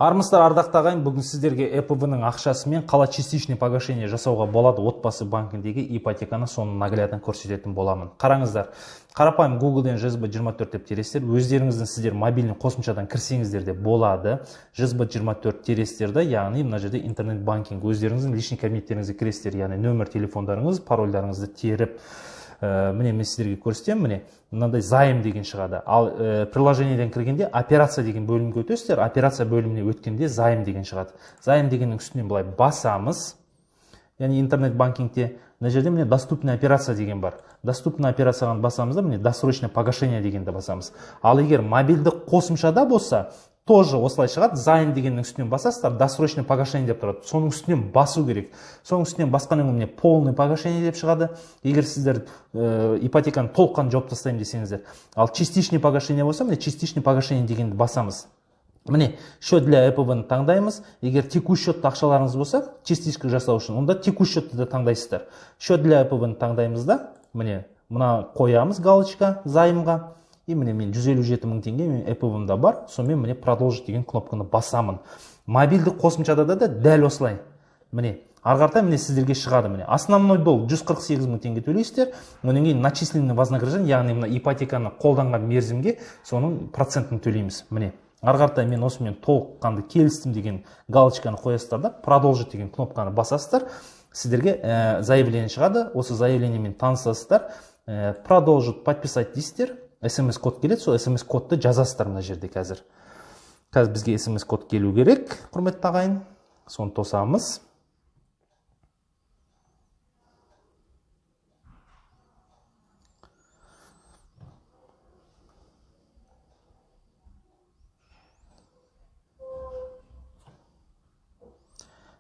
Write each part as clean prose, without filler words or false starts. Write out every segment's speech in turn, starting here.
Армысыздар, ардақты ағайын, бүгін сіздерге ЭПБ-ның ақшасымен қала частичный погашение жасауға болады отбасы банкіндегі ипотеканы соның наглядын көрсететін боламын. Қараңыздар, қарапайым Google-ден ЖСБ24 деп тересіздер, өздеріңіздің сіздер мобильный қосымшадан кірсеңіздер де болады. ЖСБ24 тересіздерді, яғни мына жерде интернет банкинг, өздеріңіздің личный кабинеттеріңізге кіресіздер, яғни нөмір телефондарыңыз, парольдарыңызды теріп, міне мен сіздерге көрсетемін, міне мынандай займ деген шығады. Ал приложениеден кіргенде операция деген бөлімге өтесіздер, операция бөліміне өткенде займ деген шығады. Займ дегеннің үстінен былай басамыз, яғни интернет банкингте мына жерде міне доступная операция деген бар. Доступная операцияны басамыз да, міне досрочное погашение дегенді басамыз. Ал егер мобильді қосымшада болса, тоже осылай шығады, займ дегеннің үстінен басасыздар, досрочное погашение деп тұрады. Соның үстінен басу керек. Соның үстінен басқаннан кейін полный погашение деп шығады. Егер сіздер ипотеканы толыққан жауып тастаймын десеңіздер. Ал частичный погашение болса, міне частичный погашение дегенді басамыз. Міне, счет для ЭПБ-ны таңдаймыз. Егер текущий счетты ақшаларыңыз болса, частичка жасау үшін, онда текущий счетты да таңдайсыздар. Счет для ЭПБ-ны таңдаймыз да, міне, мына қоямыз галочка займға. И міне мен 157 мың теңге мен ЭПБ-мда бар, сонымен міне продолжить деген кнопканы басамын. Мобильді қосымшада да дәл осылай. Міне, арғарта міне сіздерге шығады міне. Основной долг 148 мың теңге төлейсіздер. Онан кейін начисленный вознаграждение, яғни мына ипотеканы қолданған мерзімге соның процентін төлейміз. Міне, арғарта мен осымен толыққанды келістім деген галочканы қоясыздар да, продолжить деген кнопканы басасыздар. Сіздерге заявление шығады. Осы заявлениемен танысасыздар. Продолжить подписать дейсіздер. SMS-код келеді, сол SMS-кодты жазасыздар мына жерде қазір. Қазір бізге SMS-код келу керек, құрметті ағайын. Соны тосамыз.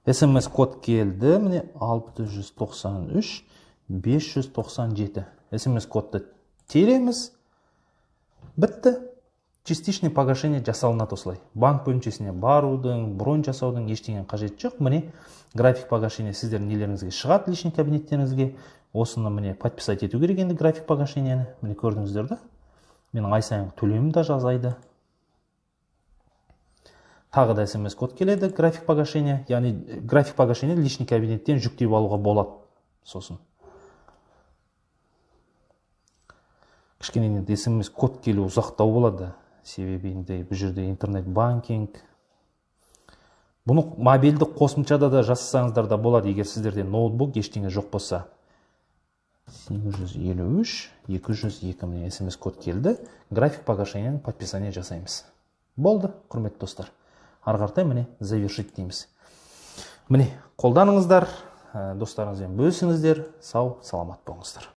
SMS-код келді, міне 693 597. SMS-кодты тереміз. Бітті. Частичный погашение жасалынады осылай. Банк бөлімшесіне барудың, бронь жасаудың ештеңе қажет жоқ. Міне график погашения сіздердің нелеріңізге шығады, личный кабинеттеріңізге. Осыны міне подписать ету керек енді график погашениені. Міне көрдіңіздер да. Менің ай сайын төлемім да жазайды. Тағы да SMS код келеді, график погашения. Яғни график погашения личный кабинеттен жүктеп алуға болады. Сосын. Кішкене SMS код келу ұзақтау болады. Себебі бұл жерде интернет банкинг. Бұны мобильді қосымшада да жасасаңыздар да болады, егер сіздерде ноутбук ештеңе жоқ болса. 753 202 міне SMS код келді. График погашениені подписание жасаймыз. Болды, құрметті достар. Арғартай міне завершить дейміз. Міне қолданыңыздар, достарыңызбен бөлісіңіздер. Сау, саламат болыңыздар.